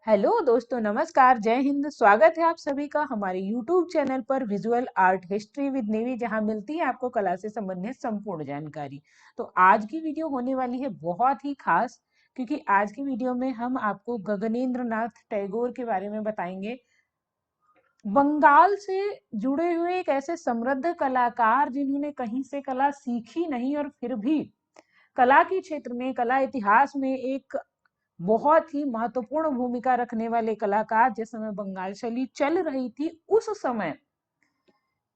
Hello दोस्तों, नमस्कार, जय हिंद। स्वागत है आप सभी का हमारे YouTube चैनल पर visual art history with navy, जहां मिलती है आपको कला से संबंधित संपूर्ण जानकारी। तो आज की वीडियो होने वाली है बहुत ही खास, क्योंकि आज की वीडियो में हम आपको गगनेंद्र नाथ टैगोर के बारे में बताएंगे। बंगाल से जुड़े हुए एक ऐसे समृद्ध कलाकार जिन्होंने कहीं से कला सीखी नहीं और फिर भी कला के क्षेत्र में, कला इतिहास में एक बहुत ही महत्वपूर्ण भूमिका रखने वाले कलाकार। जिस समय बंगाल शैली चल रही थी उस समय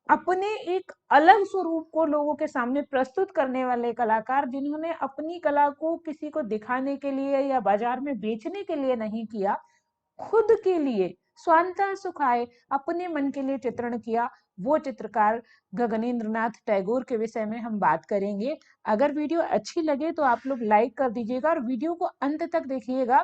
अपने एक अलग स्वरूप को लोगों के सामने प्रस्तुत करने वाले कलाकार, जिन्होंने अपनी कला को किसी को दिखाने के लिए या बाजार में बेचने के लिए नहीं किया, खुद के लिए स्वांतः सुखाए अपने मन के लिए चित्रण किया। वो चित्रकार गगनेंद्र नाथ टैगोर के विषय में हम बात करेंगे। अगर वीडियो अच्छी लगे तो आप लोग लाइक कर दीजिएगा और वीडियो को अंत तक देखिएगा।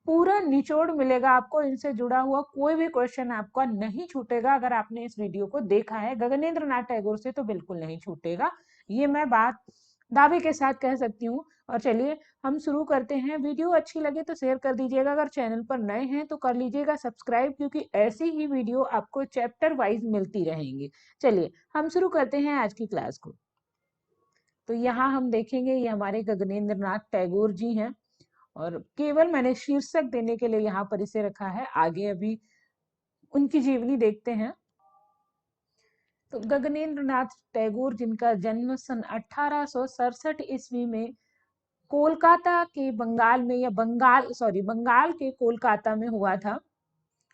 पूरा निचोड़ मिलेगा आपको, इनसे जुड़ा हुआ कोई भी क्वेश्चन आपका नहीं छूटेगा। अगर आपने इस वीडियो को देखा है गगनेंद्र नाथ टैगोर से तो बिल्कुल नहीं छूटेगा, ये मैं बात दावे के साथ कह सकती हूँ। और चलिए हम शुरू करते हैं। वीडियो अच्छी लगे तो शेयर कर दीजिएगा, अगर चैनल पर नए हैं तो कर लीजिएगा सब्सक्राइब, क्योंकि ऐसी ही वीडियो आपको चैप्टर वाइज मिलती रहेंगी। चलिए हम शुरू करते हैं आज की क्लास को। तो यहाँ हम देखेंगे ये हमारे गगनेंद्र नाथ टैगोर जी हैं, और केवल मैंने शीर्षक देने के लिए यहाँ पर इसे रखा है। आगे अभी उनकी जीवनी देखते हैं। तो गगनेंद्र नाथ टैगोर, जिनका जन्म सन 1867 ईस्वी में कोलकाता के बंगाल में, या बंगाल के कोलकाता में हुआ था।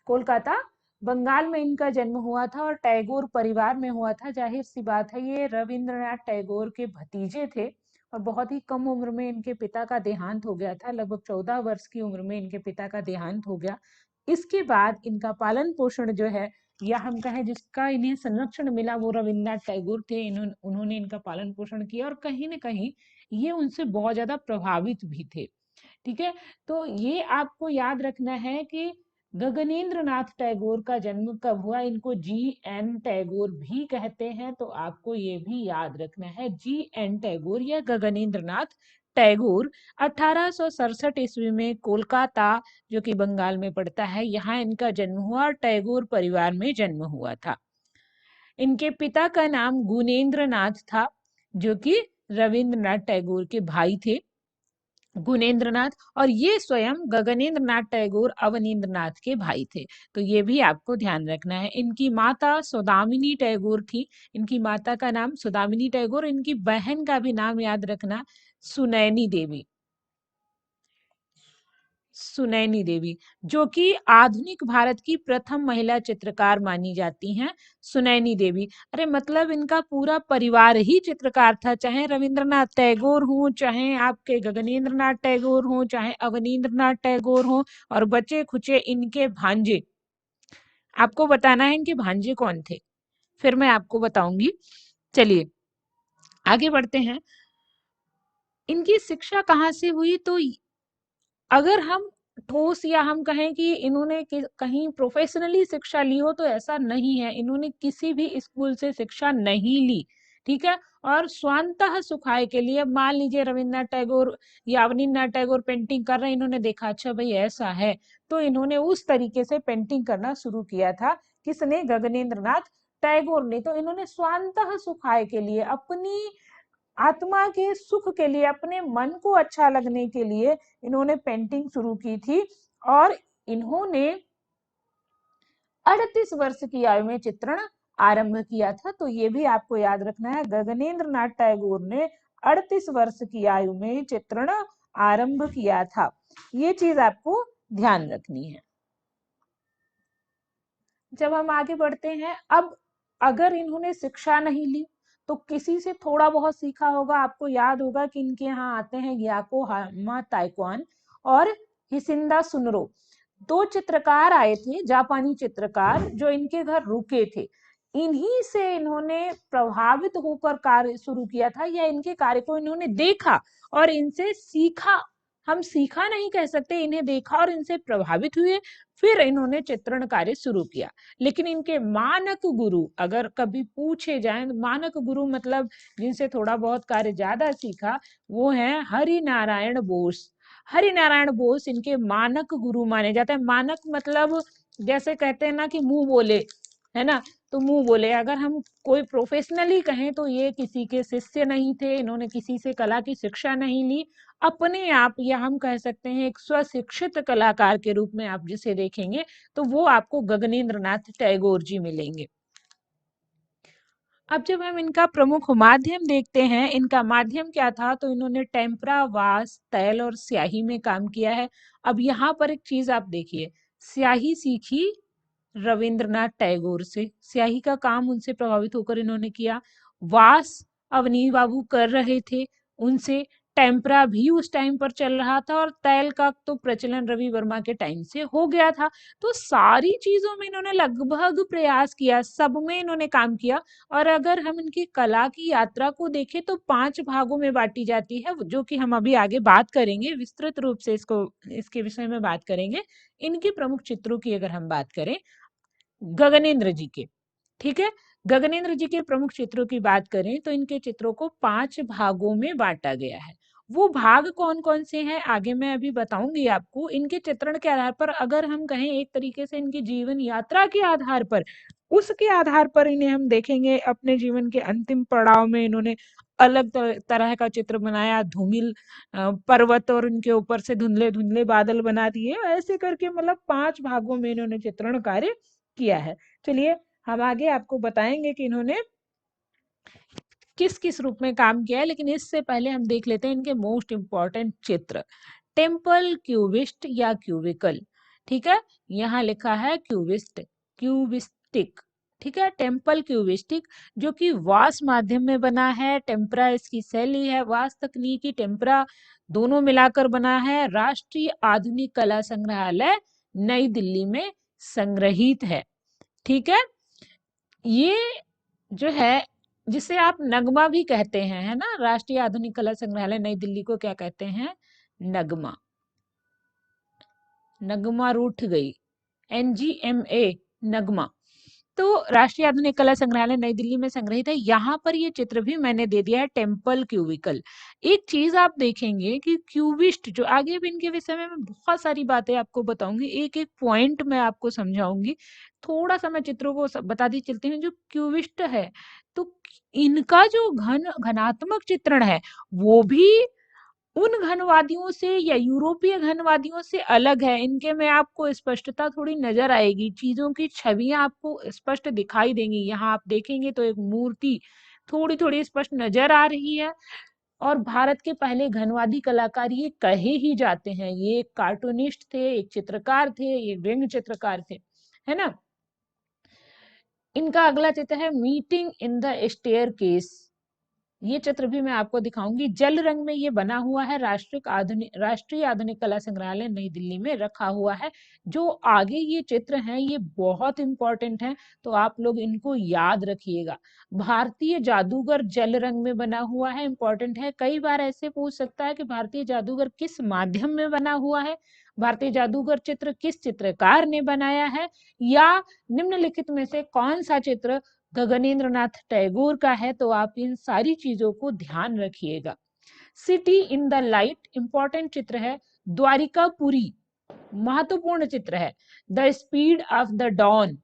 कोलकाता बंगाल में इनका जन्म हुआ था और टैगोर परिवार में हुआ था। जाहिर सी बात है, ये रविंद्रनाथ टैगोर के भतीजे थे और बहुत ही कम उम्र में इनके पिता का देहांत हो गया था। लगभग 14 वर्ष की उम्र में इनके पिता का देहांत हो गया। इसके बाद इनका पालन पोषण जो है, या हम कहें जिसका इन्हें संरक्षण मिला, वो रविन्द्रनाथ टैगोर थे। उन्होंने इनका पालन पोषण किया और कहीं ना कहीं ये उनसे बहुत ज्यादा प्रभावित भी थे। ठीक है, तो ये आपको याद रखना है कि गगनेंद्र नाथ टैगोर का जन्म कब हुआ। इनको G.N. टैगोर भी कहते हैं, तो आपको ये भी याद रखना है। G.N. टैगोर या गगनेंद्र नाथ टैगोर 1867 ईस्वी में कोलकाता, जो कि बंगाल में पड़ता है, यहाँ इनका जन्म हुआ और टैगोर परिवार में जन्म हुआ था। इनके पिता का नाम गुणेंद्र नाथ था, जो कि रविंद्रनाथ टैगोर के भाई थे, गुणेंद्र नाथ। और ये स्वयं गगनेंद्र नाथ टैगोर अवनींद्र नाथ के भाई थे, तो ये भी आपको ध्यान रखना है। इनकी माता सौदामिनी टैगोर थी। इनकी माता का नाम सौदामिनी टैगोर, इनकी बहन का भी नाम याद रखना, सुनैनी देवी। सुनैनी देवी, जो कि आधुनिक भारत की प्रथम महिला चित्रकार मानी जाती हैं, सुनैनी देवी। अरे मतलब इनका पूरा परिवार ही चित्रकार था, चाहे रविंद्रनाथ टैगोर हो, चाहे आपके गगनेंद्र नाथ टैगोर हो, चाहे अवनींद्र नाथ टैगोर हो, और बचे खुचे इनके भांजे। आपको बताना है इनके भांजे कौन थे, फिर मैं आपको बताऊंगी। चलिए आगे बढ़ते हैं। इनकी शिक्षा कहाँ से हुई, तो अगर हम ठोस या हम कहें कि इन्होंने कहीं प्रोफेशनली शिक्षा ली हो, तो ऐसा नहीं है। इन्होंने किसी भी स्कूल से शिक्षा नहीं ली, ठीक है। और स्वांतः सुखाए के लिए, मान लीजिए रविन्द्रनाथ टैगोर या अवनींद्रनाथ टैगोर पेंटिंग कर रहे हैं, इन्होंने देखा अच्छा भाई ऐसा है, तो इन्होंने उस तरीके से पेंटिंग करना शुरू किया था। किसने? गगनेंद्र नाथ टैगोर ने। तो इन्होंने स्वांतः सुखाए के लिए, अपनी आत्मा के सुख के लिए, अपने मन को अच्छा लगने के लिए इन्होंने पेंटिंग शुरू की थी। और इन्होंने 38 वर्ष की आयु में चित्रण आरंभ किया था। तो ये भी आपको याद रखना है, गगनेंद्र नाथ टैगोर ने 38 वर्ष की आयु में चित्रण आरंभ किया था। ये चीज आपको ध्यान रखनी है। जब हम आगे बढ़ते हैं, अब अगर इन्होंने शिक्षा नहीं ली तो किसी से थोड़ा बहुत सीखा होगा। आपको याद होगा कि इनके यहाँ आते हैं ग्याको हामा ताइक्वान और हिसिंदा सुनरो, दो चित्रकार आए थे, जापानी चित्रकार, जो इनके घर रुके थे। इन्हीं से इन्होंने प्रभावित होकर कार्य शुरू किया था, या इनके कार्य को इन्होंने देखा और इनसे सीखा। हम सीखा नहीं कह सकते, इन्हें देखा और इनसे प्रभावित हुए, फिर इन्होंने चित्रण कार्य शुरू किया। लेकिन इनके मानक गुरु अगर कभी पूछे जाएं, मानक गुरु मतलब जिनसे थोड़ा बहुत कार्य ज्यादा सीखा, वो है हरि नारायण बोस। हरि नारायण बोस इनके मानक गुरु माने जाते हैं। मानक मतलब जैसे कहते हैं ना कि मुंह बोले, है ना, तो मुंह बोले, अगर हम कोई प्रोफेशनली कहें तो ये किसी के शिष्य नहीं थे, इन्होंने किसी से कला की शिक्षा नहीं ली, अपने आप, या हम कह सकते हैं एक स्वशिक्षित कलाकार के रूप में आप जिसे देखेंगे तो वो आपको गगनेंद्र नाथ टैगोर जी मिलेंगे। अब जब हम इनका प्रमुख माध्यम देखते हैं, इनका माध्यम क्या था, तो इन्होंने टेम्परा, वास, तैल और स्याही में काम किया है। अब यहाँ पर एक चीज आप देखिए, स्याही सीखी रविंद्रनाथ टैगोर से, स्याही का काम उनसे प्रभावित होकर इन्होंने किया। वास अवनी बाबू कर रहे थे उनसे, टेम्परा भी उस टाइम पर चल रहा था, और तैल का तो प्रचलन रवि वर्मा के टाइम से हो गया था। तो सारी चीजों में इन्होंने लगभग प्रयास किया, सब में इन्होंने काम किया। और अगर हम इनकी कला की यात्रा को देखें तो 5 भागों में बांटी जाती है, जो कि हम अभी आगे बात करेंगे, विस्तृत रूप से इसको, इसके विषय में बात करेंगे। इनके प्रमुख चित्रों की अगर हम बात करें, गगनेंद्र जी के, ठीक है, गगनेंद्र जी के प्रमुख चित्रों की बात करें तो इनके चित्रों को 5 भागों में बांटा गया है। वो भाग कौन कौन से हैं आगे मैं अभी बताऊंगी आपको। इनके चित्रण के आधार पर, अगर हम कहें एक तरीके से इनकी जीवन यात्रा के आधार पर, उसके आधार पर इन्हें हम देखेंगे। अपने जीवन के अंतिम पड़ाव में इन्होंने अलग तरह का चित्र बनाया, धूमिल पर्वत और उनके ऊपर से धुंधले धुंधले बादल बना दिए, ऐसे करके मतलब 5 भागों में इन्होंने चित्रण कार्य किया है। चलिए हम आगे आपको बताएंगे कि इन्होंने किस किस रूप में काम किया है, लेकिन इससे पहले हम देख लेते हैं इनके मोस्ट इंपॉर्टेंट चित्र। टेम्पल क्यूबिस्ट या क्यूबिकल, ठीक है, यहाँ लिखा है क्यूबिस्ट, क्यूबिस्टिक, ठीक है, टेम्पल क्यूबिस्टिक, जो कि वास माध्यम में बना है। टेम्परा इसकी शैली है, वास तकनीकी, टेम्परा दोनों मिलाकर बना है। राष्ट्रीय आधुनिक कला संग्रहालय नई दिल्ली में संग्रहित है, ठीक है। ये जो है, जिसे आप नगमा भी कहते हैं, है ना, राष्ट्रीय आधुनिक कला संग्रहालय नई दिल्ली को क्या कहते हैं, नगमा। नगमा रूठ गई, NGMA, नगमा। तो राष्ट्रीय आधुनिक कला संग्रहालय नई दिल्ली में संग्रहित है। यहाँ पर ये चित्र भी मैंने दे दिया है, टेम्पल क्यूबिकल। एक चीज आप देखेंगे कि क्यूबिस्ट, जो आगे भी इनके विषय में मैं बहुत सारी बातें आपको बताऊंगी, एक एक पॉइंट मैं आपको समझाऊंगी। थोड़ा सा मैं चित्रों को बताती चलती हूँ। जो क्यूबिस्ट है, तो इनका जो घनात्मक चित्रण है वो भी उन घनवादियों से या यूरोपीय घनवादियों से अलग है। इनके में आपको स्पष्टता थोड़ी नजर आएगी, चीजों की छवियां आपको स्पष्ट दिखाई देंगी। यहाँ आप देखेंगे तो एक मूर्ति थोड़ी थोड़ी स्पष्ट नजर आ रही है। और भारत के पहले घनवादी कलाकार ये कहे ही जाते हैं। ये एक कार्टूनिस्ट थे, एक चित्रकार थे, एक व्यंग्य चित्रकार थे, है ना। इनका अगला चित्र है मीटिंग इन द स्टेयरकेस। ये चित्र भी मैं आपको दिखाऊंगी, जल रंग में ये बना हुआ है, राष्ट्रीय आधुनिक कला संग्रहालय नई दिल्ली में रखा हुआ है। जो आगे ये चित्र हैं ये बहुत इंपॉर्टेंट हैं, तो आप लोग इनको याद रखिएगा। भारतीय जादूगर जल रंग में बना हुआ है, इंपॉर्टेंट है। कई बार ऐसे पूछ सकता है कि भारतीय जादूगर किस माध्यम में बना हुआ है, भारतीय जादूगर चित्र किस चित्रकार ने बनाया है, या निम्नलिखित में से कौन सा चित्र गगनेंद्र नाथ टैगोर का है। तो आप इन सारी चीजों को ध्यान रखिएगा। City in the light, important चित्र है। द्वारिकापुरी, महत्वपूर्ण चित्र है। The speed of the dawn,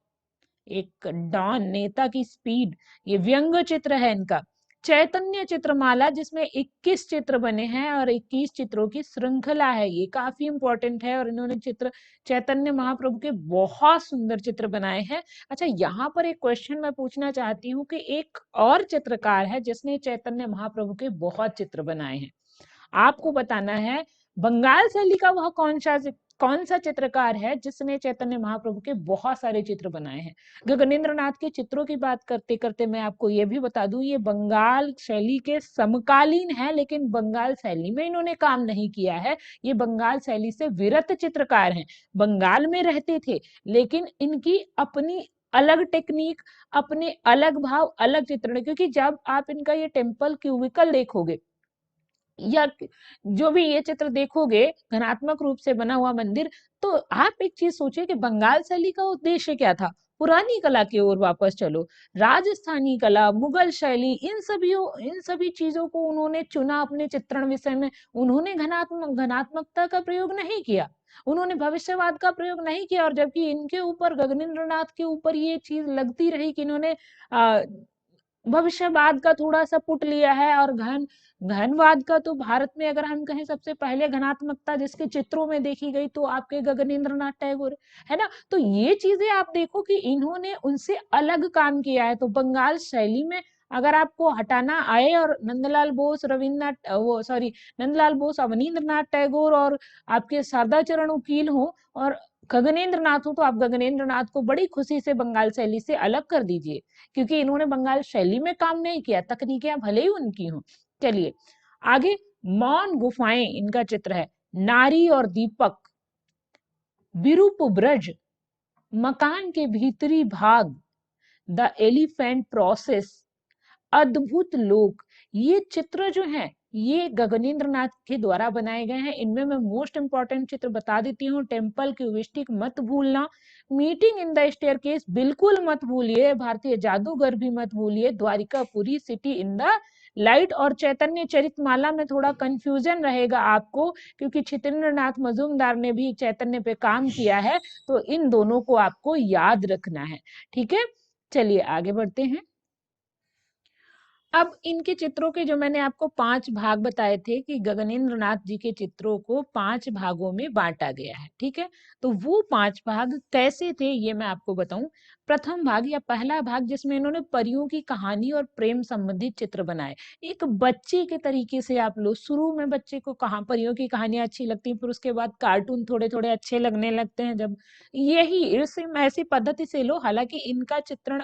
एक डॉन नेता की स्पीड, ये व्यंग्य चित्र है इनका। चैतन्य चित्रमाला, जिसमें 21 चित्र बने हैं और 21 चित्रों की श्रृंखला है, ये काफी इंपॉर्टेंट है। और इन्होंने चित्र चैतन्य महाप्रभु के बहुत सुंदर चित्र बनाए हैं। अच्छा, यहाँ पर एक क्वेश्चन मैं पूछना चाहती हूँ कि एक और चित्रकार है जिसने चैतन्य महाप्रभु के बहुत चित्र बनाए हैं। आपको बताना है बंगाल शैली का वह कौन सा चित्रकार है जिसने चैतन्य महाप्रभु के बहुत सारे चित्र बनाए हैं। गगनेंद्र नाथ के चित्रों की बात करते करते मैं आपको ये भी बता दूं, ये बंगाल शैली के समकालीन है, लेकिन बंगाल शैली में इन्होंने काम नहीं किया है। ये बंगाल शैली से विरत चित्रकार हैं, बंगाल में रहते थे, लेकिन इनकी अपनी अलग टेक्निक, अपने अलग भाव, अलग चित्रण। क्योंकि जब आप इनका ये टेम्पल क्यूबिकल देखोगे या जो भी ये चित्र देखोगे, घनात्मक रूप से बना हुआ मंदिर, तो आप एक चीज सोचिए कि बंगाल शैली का उद्देश्य क्या था। पुरानी कला की ओर वापस चलो, राजस्थानी कला, मुगल शैली, इन सभी चीजों को उन्होंने चुना अपने चित्रण विषय में। उन्होंने घनात्मकता का प्रयोग नहीं किया, उन्होंने भविष्यवाद का प्रयोग नहीं किया। और जबकि इनके ऊपर, गगनेंद्र नाथ के ऊपर ये चीज लगती रही कि इन्होंने भविष्यवाद का थोड़ा सा पुट लिया है। और घनवाद का तो भारत में अगर हम कहें सबसे पहले घनात्मकता जिसके चित्रों में देखी गई तो आपके गगनेंद्र नाथ टैगोर, है ना। तो ये चीजें आप देखो कि इन्होंने उनसे अलग काम किया है। तो बंगाल शैली में अगर आपको हटाना आए, और नंदलाल बोस, नंदलाल बोस, अवनींद्र नाथ टैगोर और आपके शारदाचरण उकील हो और गगनेंद्र नाथ हो, तो आप गगनेंद्र नाथ को बड़ी खुशी से बंगाल शैली से अलग कर दीजिए, क्योंकि इन्होंने बंगाल शैली में काम नहीं किया, तकनीकें भले ही उनकी हों। चलिए आगे, मौन गुफाएं इनका चित्र है, नारी और दीपक, विरूप ब्रज, मकान के भीतरी भाग, द एलिफेंट प्रोसेस, अद्भुत लोक। ये चित्र जो है ये गगनेंद्र नाथ के द्वारा बनाए गए हैं। इनमें मैं मोस्ट इंपॉर्टेंट चित्र बता देती हूँ। टेम्पल क्यूबिस्टिक मत भूलना, मीटिंग इन द स्टेयरकेस बिल्कुल मत भूलिए, भारतीय जादूगर भी मत भूलिए, Dwarikapuri, city in the light और चैतन्य चरितमाला में थोड़ा कंफ्यूजन रहेगा आपको, क्योंकि छितेंद्र नाथ मजूमदार ने भी चैतन्य पे काम किया है। तो इन दोनों को आपको याद रखना है, ठीक है। चलिए आगे बढ़ते हैं। अब इनके चित्रों के जो मैंने आपको 5 भाग बताए थे कि गगनेंद्र नाथ जी के चित्रों को 5 भागों में बांटा गया है, ठीक है। तो वो 5 भाग कैसे थे ये मैं आपको बताऊं। प्रथम भाग या पहला भाग जिसमें इन्होंने परियों की कहानी और प्रेम संबंधित चित्र बनाए। एक बच्चे के तरीके से आप लो, शुरू में बच्चे को कहाँ परियों की कहानियां अच्छी लगती हैं, फिर उसके बाद कार्टून थोड़े थोड़े अच्छे लगने लगते हैं। जब यही ऐसी पद्धति से लो, हालांकि इनका चित्रण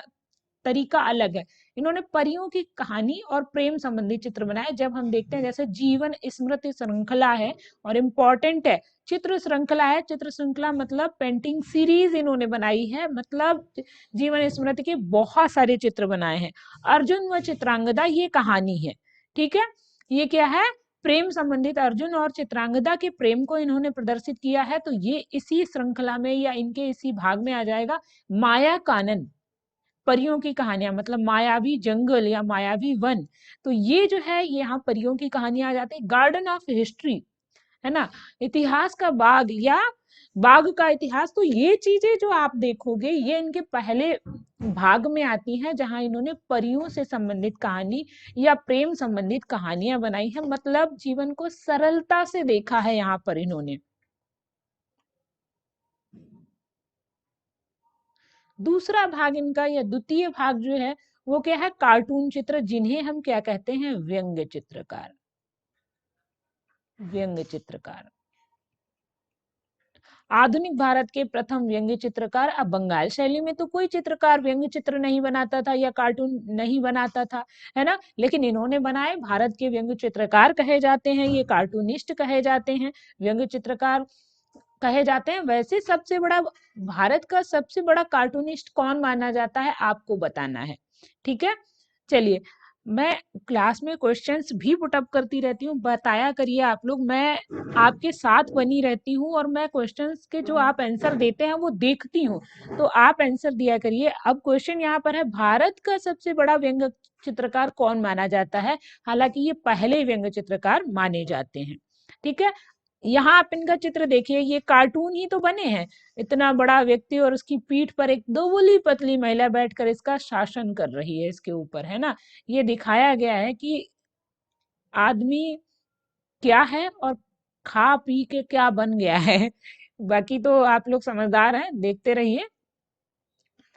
तरीका अलग है। इन्होंने परियों की कहानी और प्रेम संबंधी चित्र बनाए। जब हम देखते हैं जैसे जीवन स्मृति श्रृंखला है और इम्पोर्टेंट है, चित्र श्रृंखला है, चित्र श्रृंखला मतलब पेंटिंग सीरीज इन्होंने बनाई है, मतलब जीवन स्मृति के बहुत सारे चित्र बनाए हैं। अर्जुन व चित्रांगदा ये कहानी है, ठीक है। ये क्या है, प्रेम संबंधित अर्जुन और चित्रांगदा के प्रेम को इन्होंने प्रदर्शित किया है। तो ये इसी श्रृंखला में या इनके इसी भाग में आ जाएगा। माया कानन, परियों की कहानियां मतलब मायावी जंगल या मायावी वन, तो ये जो है यहाँ परियों की कहानियां आ जाती है। गार्डन ऑफ हिस्ट्री, है ना, इतिहास का बाग या बाग का इतिहास। तो ये चीजें जो आप देखोगे ये इनके पहले भाग में आती हैं, जहां इन्होंने परियों से संबंधित कहानी या प्रेम संबंधित कहानियां बनाई है, मतलब जीवन को सरलता से देखा है यहाँ पर इन्होंने। दूसरा भाग इनका या द्वितीय भाग जो है वो क्या है, कार्टून चित्र, जिन्हें हम क्या कहते हैं, व्यंग्य चित्रकार। व्यंग्य चित्रकार, आधुनिक भारत के प्रथम व्यंग्य चित्रकार। अब बंगाल शैली में तो कोई चित्रकार व्यंग्य चित्र नहीं बनाता था या कार्टून नहीं बनाता था, है ना, लेकिन इन्होंने बनाए। भारत के व्यंग्य चित्रकार कहे जाते हैं, ये कार्टूनिस्ट कहे जाते हैं, व्यंग्य चित्रकार कहे जाते हैं। वैसे सबसे बड़ा, भारत का सबसे बड़ा कार्टूनिस्ट कौन माना जाता है आपको बताना है, ठीक है। चलिए, मैं क्लास में क्वेश्चंस भी पुटअप करती रहती हूँ, बताया करिए आप लोग, मैं आपके साथ बनी रहती हूँ और मैं क्वेश्चंस के जो आप आंसर देते हैं वो देखती हूँ, तो आप आंसर दिया करिए। अब क्वेश्चन यहाँ पर है, भारत का सबसे बड़ा व्यंग्य चित्रकार कौन माना जाता है। हालांकि ये पहले व्यंग्य चित्रकार माने जाते हैं, ठीक है। यहाँ आप इनका चित्र देखिए, ये कार्टून ही तो बने हैं। इतना बड़ा व्यक्ति और उसकी पीठ पर एक दुबली पतली महिला बैठकर इसका शासन कर रही है इसके ऊपर, है ना। ये दिखाया गया है कि आदमी क्या है और खा पी के क्या बन गया है। बाकी तो आप लोग समझदार हैं, देखते रहिए।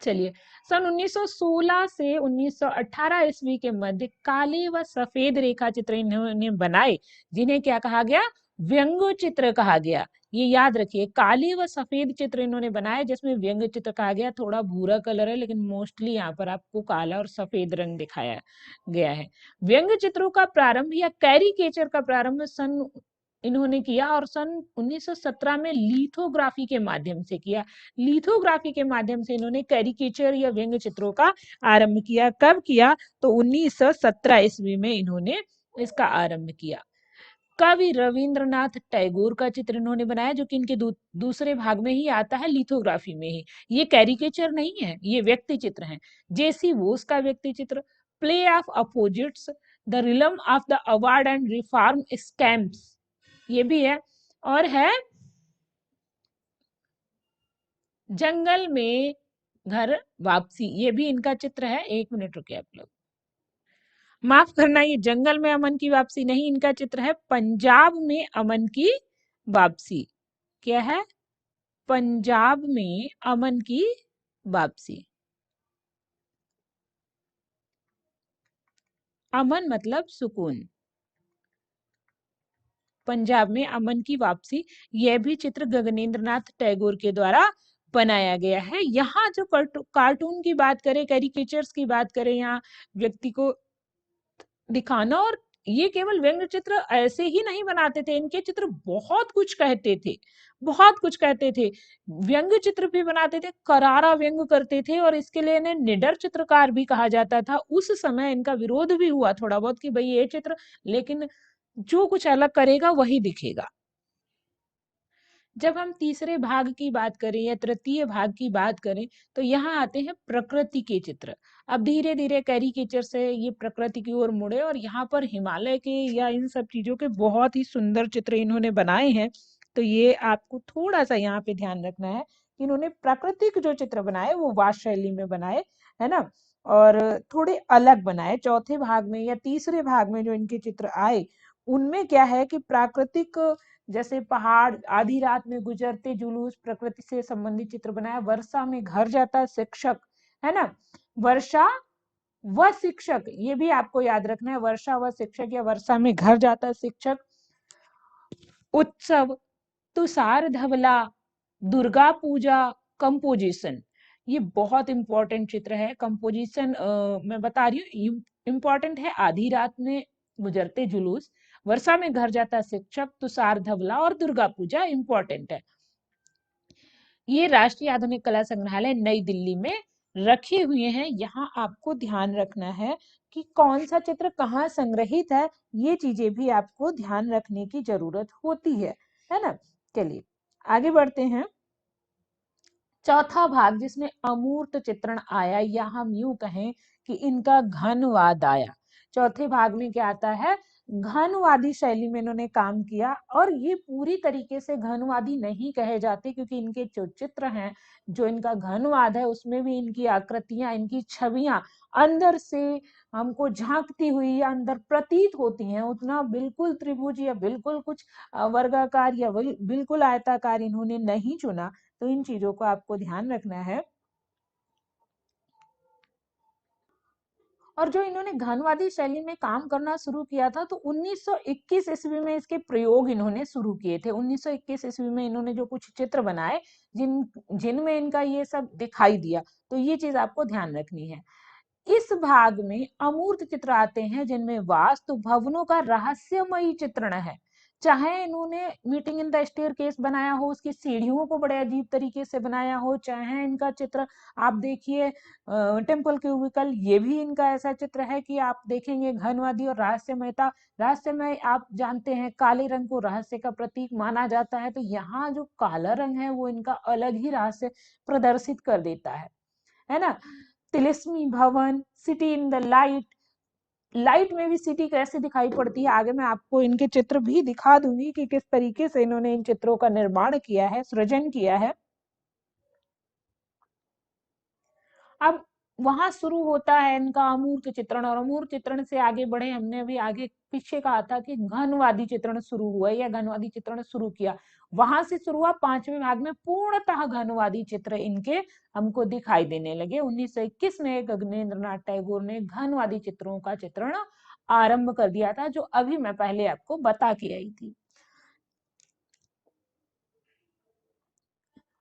चलिए, सन 1916 से 1918 ईस्वी के मध्य काले व सफेद रेखा चित्र इन्होंने बनाए, जिन्हें क्या कहा गया, व्यंग्य चित्र कहा गया। ये याद रखिए, काले व सफेद चित्र इन्होंने बनाए जिसमें व्यंग्य चित्र कहा गया। थोड़ा भूरा कलर है लेकिन मोस्टली यहाँ पर आपको काला और सफेद रंग दिखाया गया है। व्यंग्य चित्रों का प्रारंभ या कैरिकेचर का प्रारंभ सन इन्होंने किया और सन 1917 में लिथोग्राफी के माध्यम से किया। लिथोग्राफी के माध्यम से इन्होंने कैरिकेचर या व्यंग्य चित्रों का आरंभ किया। कब किया, तो 1917 ईस्वी में इन्होंने इसका आरंभ किया। कवि रविंद्रनाथ टैगोर का चित्र इन्होंने बनाया, जो कि इनके दूसरे भाग में ही आता है, लिथोग्राफी में ही। ये कैरिकेचर नहीं है, ये व्यक्ति चित्र है। जेसी बोस का व्यक्ति चित्र, play of opposites, the realm of the award and reform scamps, ये भी है। और है जंगल में घर वापसी, ये भी इनका चित्र है। 1 मिनट रुकिए आप लोग, माफ करना, ये जंगल में अमन की वापसी नहीं, इनका चित्र है पंजाब में अमन की वापसी। क्या है? पंजाब में अमन की वापसी। अमन मतलब सुकून, पंजाब में अमन की वापसी। यह भी चित्र गगनेंद्र नाथ टैगोर के द्वारा बनाया गया है। यहाँ जो कार्टून की बात करें, कैरिकेचर्स की बात करें, यहाँ व्यक्ति को दिखाना, और ये केवल व्यंग्य चित्र ऐसे ही नहीं बनाते थे, इनके चित्र बहुत कुछ कहते थे, बहुत कुछ कहते थे। व्यंग्य चित्र भी बनाते थे, करारा व्यंग करते थे, और इसके लिए इन्हें निडर चित्रकार भी कहा जाता था। उस समय इनका विरोध भी हुआ थोड़ा बहुत कि भाई ये चित्र, लेकिन जो कुछ अलग करेगा वही दिखेगा। जब हम तीसरे भाग की बात करें या तृतीय भाग की बात करें, तो यहाँ आते हैं प्रकृति के चित्र। अब धीरे धीरे कैरिकेचर से ये प्रकृति की ओर मुड़े, और यहाँ पर हिमालय के या इन सब चीजों के बहुत ही सुंदर चित्र इन्होंने बनाए हैं। तो ये आपको थोड़ा सा यहाँ पे ध्यान रखना है कि इन्होंने प्राकृतिक जो चित्र बनाए वो वास्तु शैली में बनाए, है ना, और थोड़े अलग बनाए। चौथे भाग में या तीसरे भाग में जो इनके चित्र आए, उनमें क्या है कि प्राकृतिक, जैसे पहाड़, आधी रात में गुजरते जुलूस, प्रकृति से संबंधित चित्र बनाया। वर्षा में घर जाता शिक्षक, है ना, वर्षा व शिक्षक, ये भी आपको याद रखना है, वर्षा व शिक्षक या वर्षा में घर जाता शिक्षक। उत्सव, तुषार धवला, दुर्गा पूजा, कंपोजिशन, ये बहुत इंपॉर्टेंट चित्र है। कंपोजिशन मैं बता रही हूँ, इंपॉर्टेंट है। आधी रात में गुजरते जुलूस, वर्षा में घर जाता शिक्षक, तुषार धवला और दुर्गा पूजा इंपॉर्टेंट है। ये राष्ट्रीय आधुनिक कला संग्रहालय नई दिल्ली में रखे हुए हैं। यहाँ आपको ध्यान रखना है कि कौन सा चित्र कहाँ संग्रहित है, ये चीजें भी आपको ध्यान रखने की जरूरत होती है ना। चलिए आगे बढ़ते हैं। चौथा भाग जिसमें अमूर्त चित्रण आया, या हम यूं कहें कि इनका घनवाद आया। चौथे भाग में क्या आता है? घनवादी शैली में इन्होंने काम किया, और ये पूरी तरीके से घनवादी नहीं कहे जाते, क्योंकि इनके जो चित्र हैं, जो इनका घनवाद है, उसमें भी इनकी आकृतियां, इनकी छवियां अंदर से हमको झांकती हुई या अंदर प्रतीत होती हैं। उतना बिल्कुल त्रिभुज या बिल्कुल कुछ वर्गाकार या बिल्कुल आयताकार इन्होंने नहीं चुना। तो इन चीजों को आपको ध्यान रखना है। और जो इन्होंने घनवादी शैली में काम करना शुरू किया था, तो 1921 ईस्वी में इसके प्रयोग इन्होंने शुरू किए थे। 1921 ईस्वी में इन्होंने जो कुछ चित्र बनाए, जिनमें इनका ये सब दिखाई दिया, तो ये चीज आपको ध्यान रखनी है। इस भाग में अमूर्त चित्र आते हैं, जिनमें वास्तु भवनों का रहस्यमयी चित्रण है। चाहे इन्होंने मीटिंग इन द स्टेयरकेस बनाया हो, उसकी सीढ़ियों को बड़े अजीब तरीके से बनाया हो, चाहे इनका चित्र आप देखिए टेम्पल क्यूबिकल, ये भी इनका ऐसा चित्र है कि आप देखेंगे घनवादी और रहस्यमयता। रहस्यमय आप जानते हैं, काले रंग को रहस्य का प्रतीक माना जाता है, तो यहाँ जो काला रंग है वो इनका अलग ही रहस्य प्रदर्शित कर देता है ना। तिलिस्मी भवन, city in the light, light में भी सिटी कैसे दिखाई पड़ती है, आगे मैं आपको इनके चित्र भी दिखा दूंगी कि किस तरीके से इन्होंने इन चित्रों का निर्माण किया है, सृजन किया है। अब वहां शुरू होता है इनका अमूर्त चित्रण, और अमूर्त चित्रण से आगे बढ़े, हमने अभी आगे पीछे कहा था कि घनवादी चित्रण शुरू हुआ या घनवादी चित्रण शुरू किया, वहां से शुरू हुआ। पांचवें भाग में पूर्णतः घनवादी चित्र इनके हमको दिखाई देने लगे। 1921 में गगनेंद्र नाथ टैगोर ने घनवादी चित्रों का चित्रण आरंभ कर दिया था, जो अभी मैं पहले आपको बता के आई थी।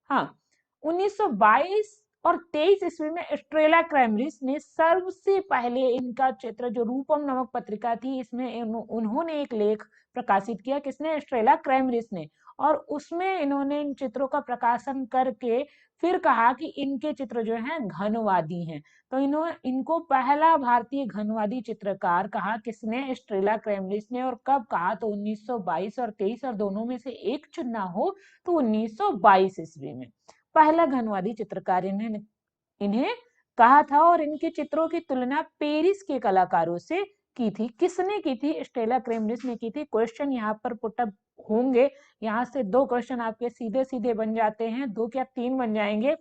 हाँ, 1922 और 23 ईस्वी में स्ट्रेला क्रैमरिस ने सबसे पहले इनका चित्र, जो रूपम नामक पत्रिका थी, इसमें उन्होंने एक लेख प्रकाशित किया। किसने? स्ट्रेला क्रैमरिस ने। और उसमें इन्होंने इन चित्रों का प्रकाशन करके फिर कहा कि इनके चित्र जो हैं घनवादी हैं। तो इनको पहला भारतीय घनवादी चित्रकार कहा किसने? स्ट्रेला क्रेमलिस ने। और कब कहा? तो 1922 और 23, और दोनों में से एक चुनना हो तो 1922 ईस्वी में पहला घनवादी चित्रकार इन्हें कहा था। और इनके चित्रों की तुलना पेरिस के कलाकारों से की थी। किसने की थी? स्टेला क्रेमलिस ने की थी। क्वेश्चन यहाँ पर पुटअप होंगे, यहाँ से 2 क्वेश्चन आपके सीधे सीधे बन जाते हैं, 2 क्या 3 बन जाएंगे।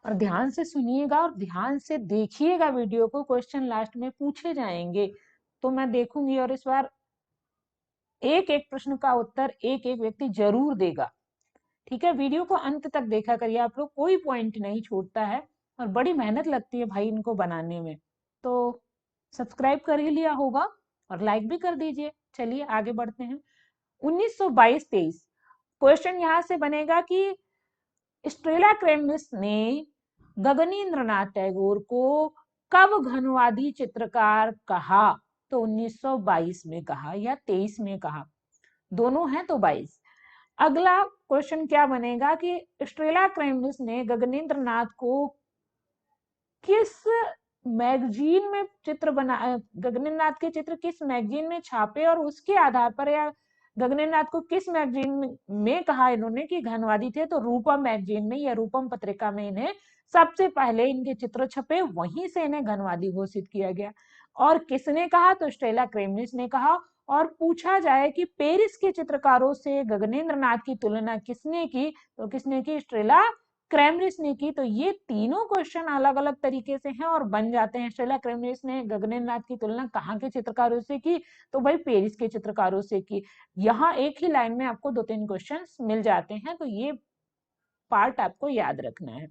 और ध्यान से सुनिएगा और ध्यान से देखिएगा वीडियो को, क्वेश्चन लास्ट में पूछे जाएंगे तो मैं देखूंगी, और इस बार एक एक प्रश्न का उत्तर एक एक व्यक्ति जरूर देगा। ठीक है, वीडियो को अंत तक देखा करिए आप लोग, कोई पॉइंट नहीं छूटता है और बड़ी मेहनत लगती है भाई इनको बनाने में। तो सब्सक्राइब कर ही लिया होगा और लाइक भी कर दीजिए। चलिए आगे बढ़ते हैं। 1922-23 क्वेश्चन यहाँ से बनेगा कि स्ट्रेला क्रेमलिस ने गगनेंद्र नाथ टैगोर को कब घनवादी चित्रकार कहा? तो 1922 में कहा या 23 में कहा, दोनों हैं तो 22। अगला क्वेश्चन क्या बनेगा कि स्ट्रेला क्रेमलिस ने गगनेंद्र नाथ को किस मैगजीन में चित्र बना, गगनेंद्र नाथ के चित्र किस मैगजीन में छापे और उसके आधार पर, या गगनेंद्र नाथ को किस मैगजीन में कहा इन्होंने कि घनवादी थे? तो रूपम मैगजीन में या रूपम पत्रिका में इन्हें सबसे पहले इनके चित्र छपे, वहीं से इन्हें घनवादी घोषित किया गया। और किसने कहा? तो स्टेला क्रेमलिस ने कहा। और पूछा जाए कि पेरिस के चित्रकारों से गगनेंद्र नाथ की तुलना किसने की? तो किसने की? स्टेला क्रेमलिस ने की। तो ये तीनों क्वेश्चन अलग अलग तरीके से हैं और बन जाते हैं। स्टेला क्रेमलिस ने गगनेंद्र नाथ की तुलना कहाँ के चित्रकारों से की? तो भाई पेरिस के चित्रकारों से की। यहाँ एक ही लाइन में आपको 2-3 क्वेश्चन मिल जाते हैं, तो ये पार्ट आपको याद रखना है।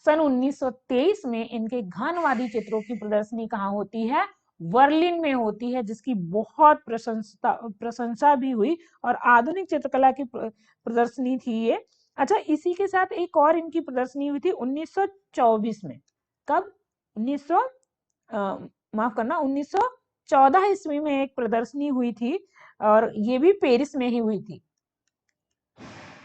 सन 1923 में इनके घनवादी चित्रों की प्रदर्शनी कहाँ होती है? बर्लिन में होती है, जिसकी बहुत प्रशंसा भी हुई और आधुनिक चित्रकला की प्रदर्शनी थी ये। अच्छा, इसी के साथ एक और इनकी प्रदर्शनी हुई थी 1924 में। कब? 1900 माफ करना 1914 ईस्वी में एक प्रदर्शनी हुई थी, और ये भी पेरिस में ही हुई थी,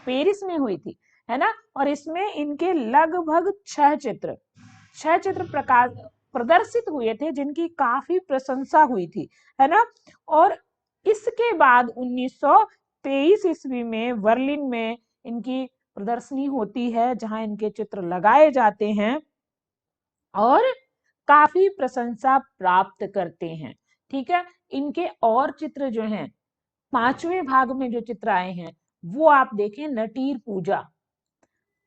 पेरिस में हुई थी, है ना। और इसमें इनके लगभग 6 चित्र प्रकाश प्रदर्शित हुए थे, जिनकी काफी प्रशंसा हुई थी, है ना। और इसके बाद 1923 ईस्वी में बर्लिन में इनकी प्रदर्शनी होती है, जहां इनके चित्र लगाए जाते हैं और काफी प्रशंसा प्राप्त करते हैं। ठीक है, इनके और चित्र जो हैं, 5वें भाग में जो चित्र आए हैं वो आप देखें। नटीर पूजा,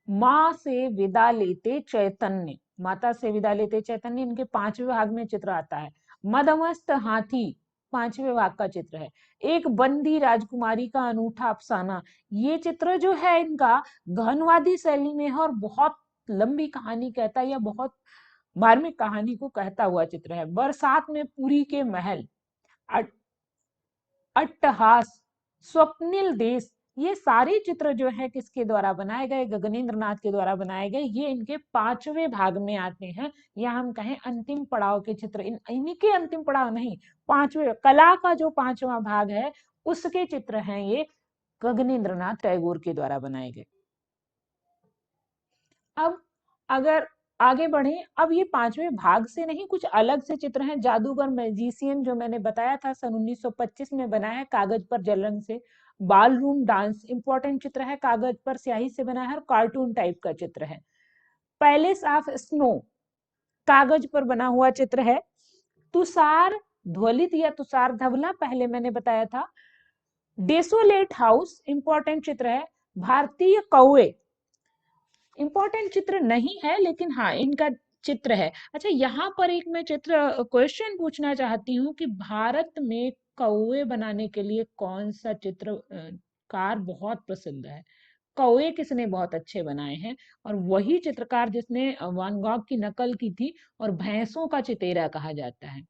माँ से विदा लेते चैतन्य, माता से विदा लेते चैतन्य, इनके 5वें भाग में चित्र आता है। मदमस्त हाथी 5वें भाग का चित्र है। एक बंदी राजकुमारी का अनूठा अफसाना, ये चित्र जो है इनका घनवादी शैली में है और बहुत लंबी कहानी कहता है या बहुत मार्मिक कहानी को कहता हुआ चित्र है। बरसात में पुरी के महल, अट्टहास, स्वप्निल देश, ये सारे चित्र जो है किसके द्वारा बनाए गए? गगनेंद्र नाथ के द्वारा बनाए गए। ये इनके 5वें भाग में आते हैं, या हम कहें अंतिम पड़ाव के चित्र। इनके अंतिम पड़ाव नहीं, 5वें कला का जो 5वां भाग है उसके चित्र हैं ये गगनेंद्र नाथ टैगोर के द्वारा बनाए गए। अब अगर आगे बढ़े, अब ये 5वें भाग से नहीं, कुछ अलग से चित्र हैं। जादूगर मैजिशियन जो मैंने बताया था सन 1925 में बना है कागज पर जल रंग से। बाल रूम डांस इंपॉर्टेंट चित्र है, कागज पर स्याही से बना है और कार्टून टाइप का चित्र है। पैलेस ऑफ स्नो कागज पर बना हुआ चित्र है। तुषार ध्वलित या तुषार धवला पहले मैंने बताया था। डेसोलेट हाउस इंपॉर्टेंट चित्र है। भारतीय कौवे इंपॉर्टेंट चित्र नहीं है, लेकिन हाँ इनका चित्र है। अच्छा, यहाँ पर एक मैं चित्र क्वेश्चन पूछना चाहती हूँ कि भारत में कौवे बनाने के लिए कौन सा चित्रकार बहुत प्रसिद्ध है? कौवे किसने बहुत अच्छे बनाए हैं? और वही चित्रकार जिसने वान गॉग की नकल की थी और भैंसों का चितेरा कहा जाता है।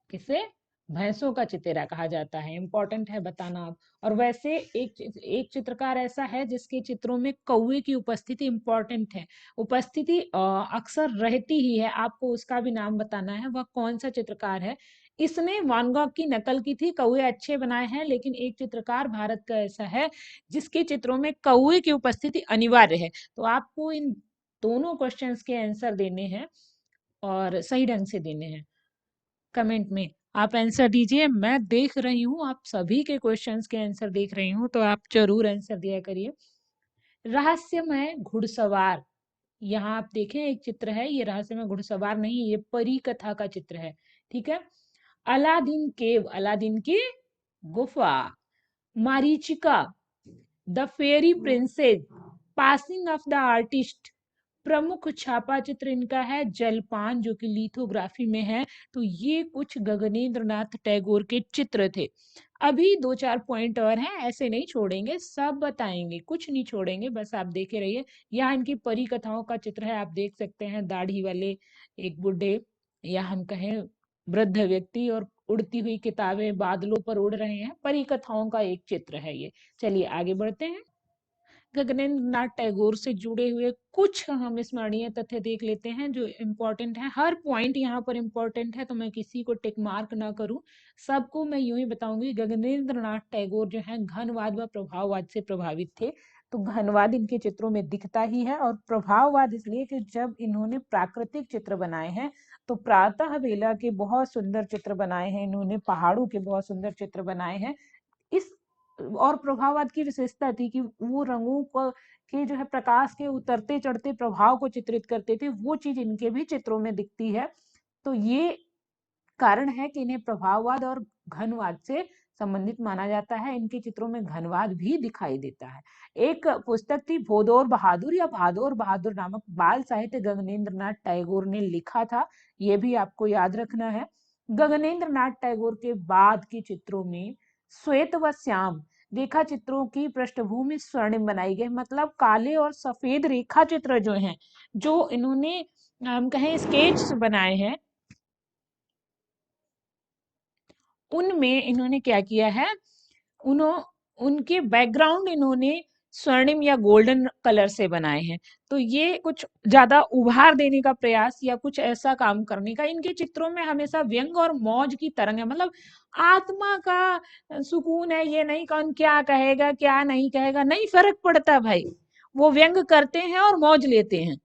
किसे? भैंसों का चितेरा कहा जाता है। इंपॉर्टेंट है बताना आप। और वैसे एक चित्रकार ऐसा है जिसके चित्रों में कौवे की उपस्थिति इंपॉर्टेंट है, उपस्थिति अक्सर रहती ही है। आपको उसका भी नाम बताना है, वह कौन सा चित्रकार है। इसने वैन गॉग की नकल की थी। कौए अच्छे बनाए हैं, लेकिन एक चित्रकार भारत का ऐसा है जिसके चित्रों में कौए की उपस्थिति अनिवार्य है। तो आपको इन दोनों क्वेश्चंस के आंसर देने हैं और सही ढंग से देने हैं। कमेंट में आप आंसर दीजिए। मैं देख रही हूँ, आप सभी के क्वेश्चंस के आंसर देख रही हूँ, तो आप जरूर आंसर दिया करिए। रहस्यमय घुड़सवार, यहाँ आप देखें एक चित्र है, ये रहस्यमय घुड़सवार नहीं, ये परी कथा का चित्र है। ठीक है। अलादीन केव, अलादीन की गुफा। मारीचिका, the fairy princess, passing of the artist. प्रमुख छापा चित्र इनका है जलपान, जो कि लिथोग्राफी में है। तो ये कुछ गगनेंद्र नाथ टैगोर के चित्र थे। अभी 2-4 पॉइंट और हैं, ऐसे नहीं छोड़ेंगे, सब बताएंगे, कुछ नहीं छोड़ेंगे, बस आप देखे रहिए। यहाँ इनकी परी कथाओं का चित्र है, आप देख सकते हैं, दाढ़ी वाले एक बुढ़े या हम कहें वृद्ध व्यक्ति, और उड़ती हुई किताबें बादलों पर उड़ रहे हैं। परी कथाओं का एक चित्र है ये। चलिए आगे बढ़ते हैं। गगनेंद्र नाथ टैगोर से जुड़े हुए कुछ हम स्मरणीय तथ्य देख लेते हैं जो इम्पोर्टेंट है। हर पॉइंट यहाँ पर इम्पोर्टेंट है, तो मैं किसी को टिक मार्क ना करूं, सबको मैं यूं ही बताऊंगी। गगनेंद्र नाथ टैगोर जो है घनवाद व प्रभाववाद से प्रभावित थे। तो घनवाद इनके चित्रों में दिखता ही है, और प्रभाववाद इसलिए कि जब इन्होंने प्राकृतिक चित्र बनाए हैं तो प्रातः वेला के बहुत सुंदर चित्र बनाए हैं इन्होंने, पहाड़ों के बहुत सुंदर चित्र बनाए हैं। इस और प्रभाववाद की विशेषता थी कि वो रंगों को के जो है प्रकाश के उतरते चढ़ते प्रभाव को चित्रित करते थे, वो चीज इनके भी चित्रों में दिखती है। तो ये कारण है कि इन्हें प्रभाववाद और घनवाद से संबंधित माना जाता है। इनके चित्रों में घनवाद भी दिखाई देता है। एक पुस्तक थी भोदोर बहादुर या भादोर बहादुर नामक बाल साहित्य गगनेंद्र नाथ टैगोर ने लिखा था, ये भी आपको याद रखना है। गगनेंद्र नाथ टैगोर के बाद के चित्रों में श्वेत व श्याम रेखा चित्रों की पृष्ठभूमि स्वर्णिम बनाई गई, मतलब काले और सफेद रेखा चित्र जो हैं, जो इन्होंने हम कहें स्केच बनाए हैं, उनमें इन्होंने क्या किया है, उनके बैकग्राउंड इन्होंने स्वर्णिम या गोल्डन कलर से बनाए हैं। तो ये कुछ ज्यादा उभार देने का प्रयास या कुछ ऐसा काम करने का, इनके चित्रों में हमेशा व्यंग और मौज की तरंग है, मतलब आत्मा का सुकून है। ये नहीं कौन क्या कहेगा क्या नहीं कहेगा, नहीं फर्क पड़ता भाई, वो व्यंग करते हैं और मौज लेते हैं।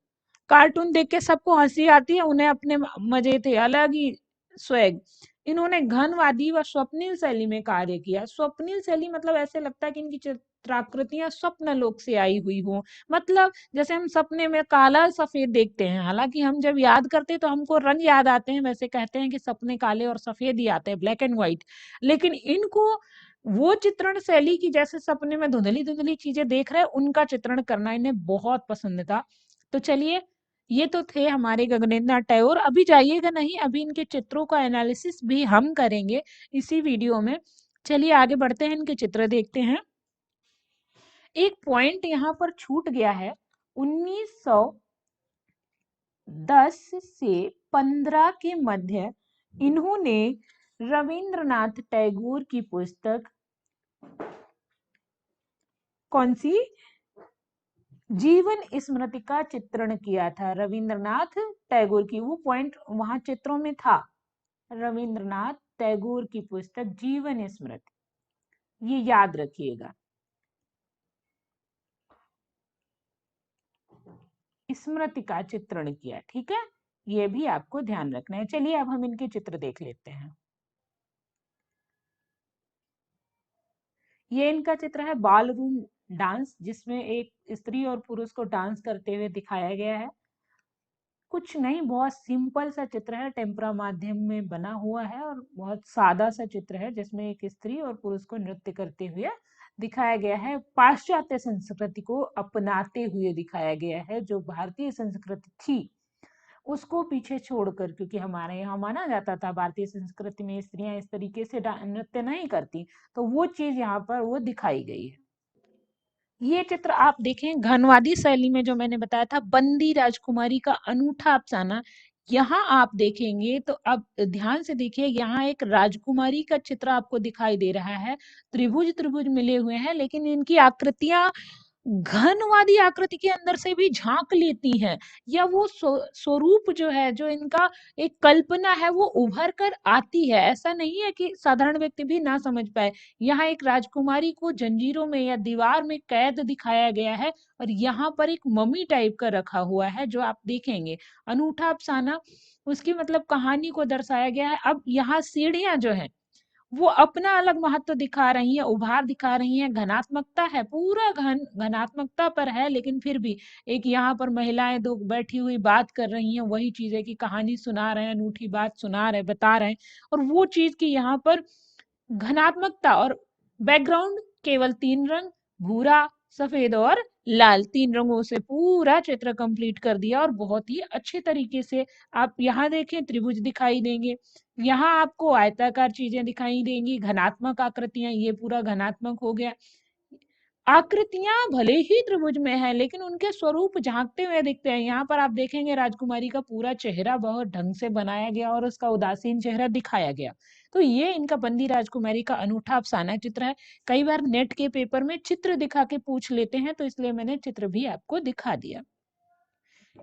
कार्टून देख के सबको हंसी आती है, उन्हें अपने मजे थे, अलग ही स्वैग। इन्होंने घनवादी व स्वप्निल शैली में कार्य किया। स्वप्निल शैली मतलब ऐसे लगता है कि इनकी चित्राकृतियां स्वप्न लोक से आई हुई हो, मतलब जैसे हम सपने में काला सफेद देखते हैं, हालांकि हम जब याद करते हैं तो हमको रंग याद आते हैं, वैसे कहते हैं कि सपने काले और सफेद ही आते हैं, ब्लैक एंड व्हाइट। लेकिन इनको वो चित्रण शैली की, जैसे सपने में धुंधली धुंधली चीजें देख रहे हैं, उनका चित्रण करना इन्हें बहुत पसंद था। तो चलिए, ये तो थे हमारे गगनेंद्र नाथ टैगोर। अभी जाइएगा नहीं, अभी इनके चित्रों का एनालिसिस भी हम करेंगे इसी वीडियो में। चलिए आगे बढ़ते हैं, इनके चित्र देखते हैं। एक पॉइंट यहाँ पर छूट गया है। 1910 से 15 के मध्य इन्होंने रविंद्रनाथ टैगोर की पुस्तक कौन सी, जीवन स्मृति का चित्रण किया था, रविंद्रनाथ टैगोर की। वो पॉइंट वहां चित्रों में था, रविंद्रनाथ टैगोर की पुस्तक जीवन स्मृति, ये याद रखिएगा। स्मृति का चित्रण किया, ठीक है, ये भी आपको ध्यान रखना है। चलिए अब हम इनके चित्र देख लेते हैं। ये इनका चित्र है बाल रूम डांस, जिसमें एक स्त्री और पुरुष को डांस करते हुए दिखाया गया है। कुछ नहीं, बहुत सिंपल सा चित्र है, टेम्परा माध्यम में बना हुआ है, और बहुत सादा सा चित्र है जिसमें एक स्त्री और पुरुष को नृत्य करते हुए दिखाया गया है। पाश्चात्य संस्कृति को अपनाते हुए दिखाया गया है, जो भारतीय संस्कृति थी उसको पीछे छोड़कर, क्योंकि हमारे यहाँ माना जाता था भारतीय संस्कृति में स्त्रियां इस तरीके से नृत्य नहीं करती, तो वो चीज यहाँ पर वो दिखाई गई है। ये चित्र आप देखें, घनवादी शैली में जो मैंने बताया था, बंदी राजकुमारी का अनूठा अफसाना। यहाँ आप देखेंगे तो अब ध्यान से देखिए, यहाँ एक राजकुमारी का चित्र आपको दिखाई दे रहा है। त्रिभुज त्रिभुज मिले हुए हैं, लेकिन इनकी आकृतियां घनवादी आकृति के अंदर से भी झांक लेती हैं, या वो स्वरूप जो है, जो इनका एक कल्पना है, वो उभर कर आती है। ऐसा नहीं है कि साधारण व्यक्ति भी ना समझ पाए। यहाँ एक राजकुमारी को जंजीरों में या दीवार में कैद दिखाया गया है, और यहाँ पर एक मम्मी टाइप का रखा हुआ है, जो आप देखेंगे अनूठा अफसाना, उसकी मतलब कहानी को दर्शाया गया है। अब यहाँ सीढ़ियां जो है वो अपना अलग महत्व दिखा रही है, उभार दिखा रही है, घनात्मकता है, पूरा घनात्मकता पर है, लेकिन फिर भी एक यहाँ पर महिलाएं दो बैठी हुई बात कर रही हैं, वही चीज है कि कहानी सुना रहे हैं, अनूठी बात सुना रहे, बता रहे हैं, और वो चीज की यहाँ पर घनात्मकता। और बैकग्राउंड केवल 3 रंग, भूरा, सफेद और लाल, 3 रंगों से पूरा चित्र कंप्लीट कर दिया, और बहुत ही अच्छे तरीके से आप यहाँ देखें त्रिभुज दिखाई देंगे, यहाँ आपको आयताकार चीजें दिखाई देंगी, घनात्मक आकृतियां, ये पूरा घनात्मक हो गया। आकृतियां भले ही त्रिभुज में है, लेकिन उनके स्वरूप झांकते हुए दिखते हैं। यहाँ पर आप देखेंगे राजकुमारी का पूरा चेहरा बहुत ढंग से बनाया गया और उसका उदासीन चेहरा दिखाया गया। तो ये इनका बंदी राजकुमारी का अनूठा अफसाना चित्र है। कई बार नेट के पेपर में चित्र दिखा के पूछ लेते हैं, तो इसलिए मैंने चित्र भी आपको दिखा दिया।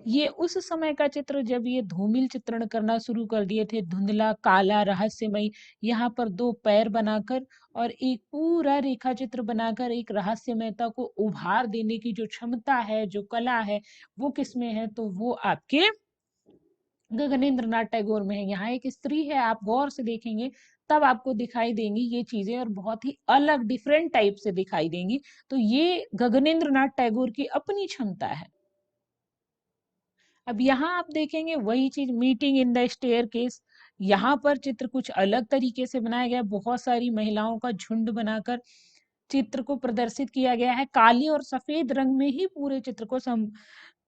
ये उस समय का चित्र जब ये धूमिल चित्रण करना शुरू कर दिए थे, धुंधला, काला, रहस्यमयी, यहाँ पर 2 पैर बनाकर और एक पूरा रेखा चित्र बनाकर एक रहस्यमयता को उभार देने की जो क्षमता है, जो कला है, वो किसमें है? तो वो आपके गगनेंद्र नाथ टैगोर में है। यहाँ एक स्त्री है, आप गौर से देखेंगे तब आपको दिखाई देंगी ये चीजें, और बहुत ही अलग डिफरेंट टाइप से दिखाई देंगी। तो ये गगनेंद्र नाथ टैगोर की अपनी क्षमता है। अब यहाँ आप देखेंगे वही चीज, मीटिंग इन द स्टेयरकेस, यहाँ पर चित्र कुछ अलग तरीके से बनाया गया, बहुत सारी महिलाओं का झुंड बनाकर चित्र को प्रदर्शित किया गया है। काले और सफेद रंग में ही पूरे चित्र को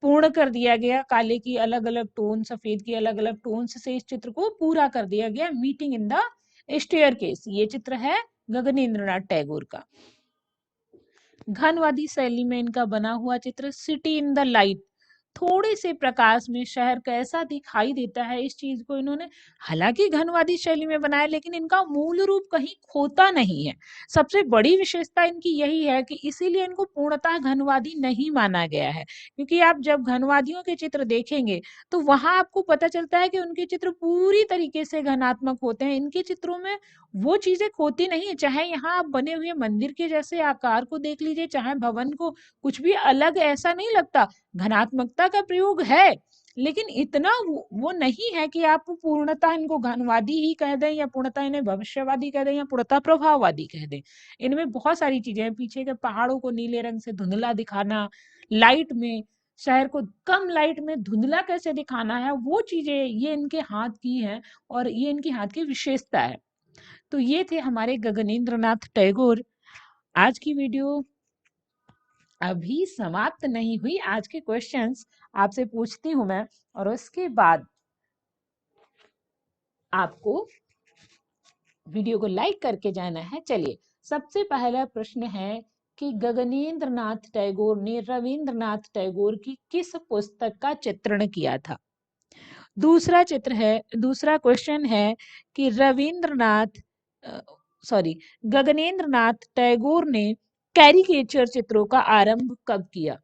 पूर्ण कर दिया गया, काले की अलग अलग टोन, सफेद की अलग अलग टोन से इस चित्र को पूरा कर दिया गया। मीटिंग इन द स्टेयरकेस, ये चित्र है गगनेंद्र नाथ टैगोर का। घनवादी शैली में इनका बना हुआ चित्र सिटी इन द लाइट, थोड़े से प्रकाश में शहर कैसा दिखाई देता है, इस चीज को इन्होंने हालांकि घनवादी शैली में बनाया, लेकिन इनका मूल रूप कहीं खोता नहीं है। सबसे बड़ी विशेषता इनकी यही है कि इसीलिए इनको पूर्णतः घनवादी नहीं माना गया है, क्योंकि आप जब घनवादियों के चित्र देखेंगे तो वहां आपको पता चलता है कि उनके चित्र पूरी तरीके से घनात्मक होते हैं। इनके चित्रों में वो चीजें खोती नहीं है, चाहे यहाँ आप बने हुए मंदिर के जैसे आकार को देख लीजिए, चाहे भवन को, कुछ भी अलग ऐसा नहीं लगता। घनात्मकता का प्रयोग है, लेकिन इतना वो नहीं है कि आप पूर्णतः इनको घनवादी ही कह दें, या पूर्णतः इन्हें भविष्यवादी कह दें, या पूर्णतः प्रभाववादी कह दें। इनमें बहुत सारी चीजें हैं, पीछे के पहाड़ों को नीले रंग से धुंधला दिखाना, लाइट में शहर को कम लाइट में धुंधला कैसे दिखाना है, वो चीजें ये इनके हाथ की है, और ये इनकी हाथ की विशेषता है। तो ये थे हमारे गगनेंद्र नाथ टैगोर। आज की वीडियो अभी समाप्त नहीं हुई, आज के क्वेश्चंस आपसे पूछती हूं मैं, और उसके बाद आपको वीडियो को लाइक करके जाना है। चलिए, सबसे पहला प्रश्न है कि गगनेंद्र नाथ टैगोर ने रविंद्रनाथ टैगोर की किस पुस्तक का चित्रण किया था? दूसरा क्वेश्चन है कि गगनेंद्र नाथ टैगोर ने कैरिकेचर चित्रों का आरंभ कब किया?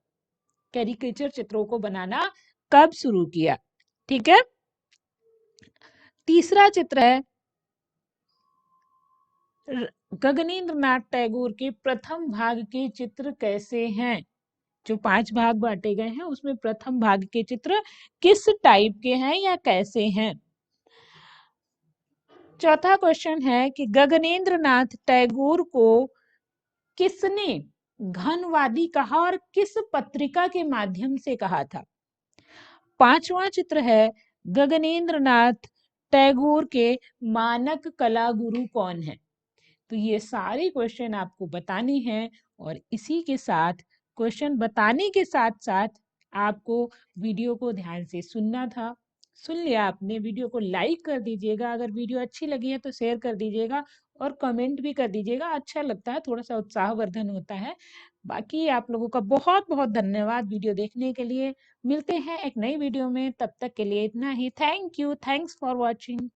कैरिकेचर चित्रों को बनाना कब शुरू किया? ठीक है। तीसरा चित्र है गगनेंद्र नाथ टैगोर के प्रथम भाग के चित्र कैसे हैं? जो 5 भाग बांटे गए हैं उसमें प्रथम भाग के चित्र किस टाइप के हैं या कैसे हैं? चौथा क्वेश्चन है कि गगनेंद्र नाथ टैगोर को किसने घनवादी कहा और किस पत्रिका के माध्यम से कहा था? पांचवा चित्र है गगनेंद्र नाथ टैगोर के मानक कला गुरु कौन है? तो ये सारे क्वेश्चन आपको बताने हैं, और इसी के साथ क्वेश्चन बताने के साथ साथ आपको वीडियो को ध्यान से सुनना था। सुन लिया आपने, वीडियो को लाइक कर दीजिएगा, अगर वीडियो अच्छी लगी है तो शेयर कर दीजिएगा, और कमेंट भी कर दीजिएगा, अच्छा लगता है, थोड़ा सा उत्साहवर्धन होता है। बाकी आप लोगों का बहुत बहुत धन्यवाद वीडियो देखने के लिए। मिलते हैं एक नई वीडियो में, तब तक के लिए इतना ही। Thank you, thanks for watching.